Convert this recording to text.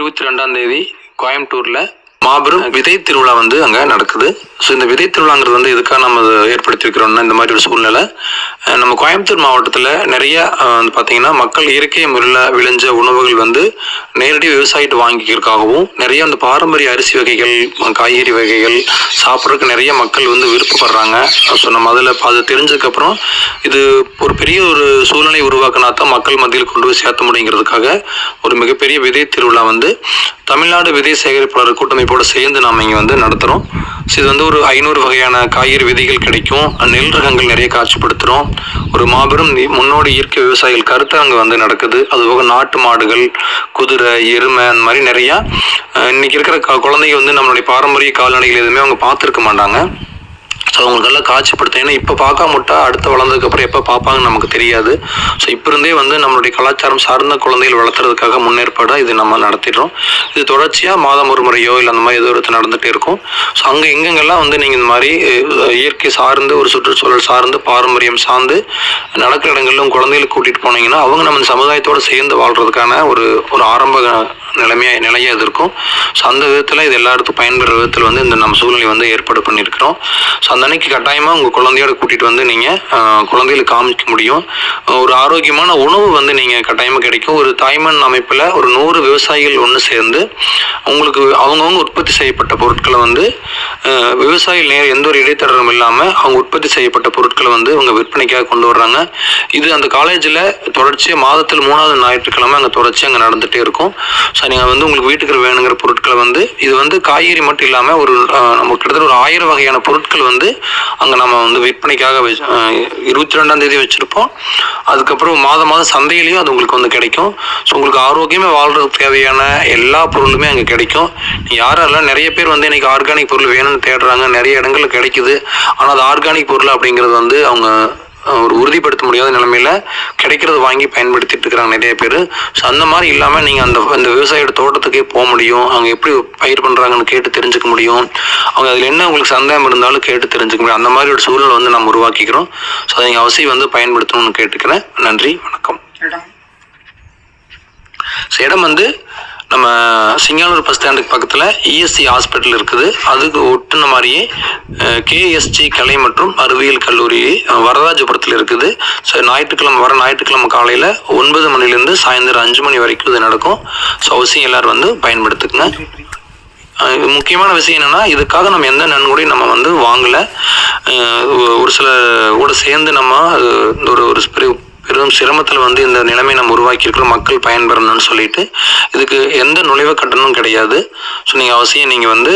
22ஆம் தேதி கோயம்புத்தூரில் மாபெரும் விதை திருவிழா வந்து அங்கே நடக்குது. ஸோ இந்த விதை திருவிழாங்கிறது வந்து எதுக்காக நம்ம ஏற்படுத்தியிருக்கிறோம்னா, இந்த மாதிரி ஒரு சூழ்நிலை நம்ம கோயம்புத்தூர் மாவட்டத்தில் நிறைய வந்து பார்த்தீங்கன்னா மக்கள் இயற்கை முறையில் விளைஞ்ச உணவுகள் வந்து நேரடி விவசாயிட்டு வாங்கிக்கிறதுக்காகவும், நிறைய அந்த பாரம்பரிய அரிசி வகைகள், காய்கறி வகைகள் சாப்பிட்றதுக்கு நிறைய மக்கள் வந்து விருப்பப்படுறாங்க. ஸோ நம்ம அதை தெரிஞ்சதுக்கப்புறம் இது ஒரு பெரிய ஒரு சூழ்நிலை உருவாக்கினா தான் மக்கள் மத்தியில் கொண்டு போய் சேர்த்த முடியுங்கிறதுக்காக ஒரு மிகப்பெரிய விதை திருவிழா வந்து தமிழ்நாடு விதை சேகரிப்பாளர் கூட்டமைப்போடு சேர்ந்து நாம் இங்கே வந்து நடத்துகிறோம். ஸோ இது வந்து ஒரு 500 வகையான காய்கறி விதைகள் கிடைக்கும். நெல் ரகங்கள் நிறைய காட்சிப்படுத்துகிறோம். ஒரு மாபெரும் முன்னோடி இயற்கை விவசாயிகள் கருத்தரங்கு வந்து நடக்குது. அதுபோக நாட்டு மாடுகள், குதிரை, எருமை அந்த மாதிரி நிறையா இன்னைக்கு இருக்கிற குழந்தைங்க வந்து நம்மளுடைய பாரம்பரிய கால்நடைகள் எதுவுமே அவங்க பார்த்துருக்க மாட்டாங்க. ஸோ அவங்களுக்கெல்லாம் காட்சிப்படுத்த, ஏன்னா இப்போ பார்க்காமட்டா அடுத்த வளர்ந்ததுக்கப்புறம் எப்போ பார்ப்பாங்கன்னு நமக்கு தெரியாது. ஸோ இப்போ இருந்தே வந்து நம்மளுடைய கலாச்சாரம் சார்ந்த குழந்தைகள் வளர்த்துறதுக்காக முன்னேற்பாடாக இது நம்ம நடத்திடுறோம். இது தொடர்ச்சியாக மாதம் ஒரு முறையோ இல்லை அந்த மாதிரி ஏதோ ஒரு நடந்துகிட்டே இருக்கும். ஸோ அங்கே எங்கெங்கெல்லாம் வந்து நீங்கள் இந்த மாதிரி இயற்கை சார்ந்து ஒரு சுற்றுச்சூழல் சார்ந்து பாரம்பரியம் சார்ந்து நடக்கிற இடங்களிலும் குழந்தைகளை கூட்டிகிட்டு போனீங்கன்னா அவங்க நம்ம சமுதாயத்தோடு சேர்ந்து வாழ்கிறதுக்கான ஒரு ஆரம்ப நிலையாக இது இருக்கும். ஸோ அந்த விதத்தில் இது எல்லாத்துக்கும் பயன்பெற விதத்தில் வந்து இந்த நம்ம சூழ்நிலை வந்து ஏற்பாடு பண்ணியிருக்கிறோம். ஸோ அந்த அன்னைக்கு கட்டாயமாக உங்கள் குழந்தையோட கூட்டிகிட்டு வந்து நீங்கள் குழந்தைகளுக்கு காமிக்க முடியும். ஒரு ஆரோக்கியமான உணவு வந்து நீங்கள் கட்டாயமாக கிடைக்கும். ஒரு தாய்மண் அமைப்பில் ஒரு 100 விவசாயிகள் ஒன்று சேர்ந்து உங்களுக்கு அவங்கவுங்க உற்பத்தி செய்யப்பட்ட பொருட்களை வந்து விவசாயிகள் எந்த ஒரு இடைத்தரகரும் இல்லாமல் அவங்க உற்பத்தி செய்யப்பட்ட பொருட்களை வந்து அவங்க விற்பனைக்காக கொண்டு வர்றாங்க. இது அந்த காலேஜில் தொடர்ச்சியாக மாதத்தில் 3வது ஞாயிற்றுக்கிழமை அங்கே தொடர்ச்சியாக அங்கே நடந்துகிட்டே இருக்கும். ஸோ நீங்கள் வந்து உங்களுக்கு வீட்டுக்கு வேணுங்கிற பொருட்களை வந்து இது வந்து காய்கறி மட்டும் இல்லாமல் ஒரு நம்ம கிட்டத்தட்ட ஒரு 1000 வகையான பொருட்கள் வந்து அங்கே நம்ம வந்து விற்பனைக்காக 22ஆம் தேதி வச்சுருப்போம். அதுக்கப்புறம் மாதம் சந்தையிலையும் அது உங்களுக்கு வந்து கிடைக்கும். ஸோ உங்களுக்கு ஆரோக்கியமாக வாழ்றதுக்கு தேவையான எல்லா பொருளுமே அங்கே கிடைக்கும். யாரெல்லாம் நிறைய பேர் வந்து இன்றைக்கி ஆர்கானிக் பொருள் வேணும்னு தேடுறாங்க. நிறைய இடங்களில் கிடைக்குது. ஆனால் அது ஆர்கானிக் பொருள் அப்படிங்கிறது வந்து அவங்க ஒரு உறுதிப்படுத்த முடியாத நிலைமையில கிடைக்கிறத வாங்கி பயன்படுத்திட்டு இருக்கிறாங்க நிறைய பேர். ஸோ அந்த மாதிரி இல்லாமல் நீங்கள் அந்த விவசாயியோட தோட்டத்துக்கே போக முடியும். அவங்க எப்படி பயிர் பண்ணுறாங்கன்னு கேட்டு தெரிஞ்சுக்க முடியும். அவங்க அதில் என்ன உங்களுக்கு சந்தேகம் இருந்தாலும் கேட்டு தெரிஞ்சுக்க முடியும். அந்த மாதிரி ஒரு சூழல் வந்து நம்ம உருவாக்கிக்கிறோம். ஸோ அதை நீங்கள் அவசியம் வந்து பயன்படுத்தணும்னு கேட்டுக்கிறேன். நன்றி, வணக்கம். இடம் வந்து நம்ம சிங்கானூர் பஸ் ஸ்டாண்டுக்கு பக்கத்தில் இஎஸ்சி ஹாஸ்பிட்டல் இருக்குது. அதுக்கு ஒட்டுன மாதிரியே கேஎஸ்ஜி கலை மற்றும் அறிவியல் கல்லூரி வரராஜபுரத்தில் இருக்குது. ஸோ வர ஞாயிற்றுக்கிழமை காலையில் 9 மணிலேருந்து சாயந்தரம் 5 மணி வரைக்கும் இது நடக்கும். ஸோ அவசியம் எல்லோரும் வந்து பயன்படுத்துக்குங்க. முக்கியமான விஷயம் என்னென்னா, இதுக்காக நம்ம எந்த நன்கொடையும் நம்ம வந்து வாங்கலை. ஒரு சில கூட சேர்ந்து நம்ம ஒரு பெரும் சிரமத்தில் வந்து இந்த நிலைமை நம்ம உருவாக்கியிருக்கிறோம். மக்கள் பயன்பெறணும்னு சொல்லிட்டு இதுக்கு எந்த நுழைவு கட்டணமும் கிடையாது. ஸோ நீங்கள் அவசியம் நீங்கள் வந்து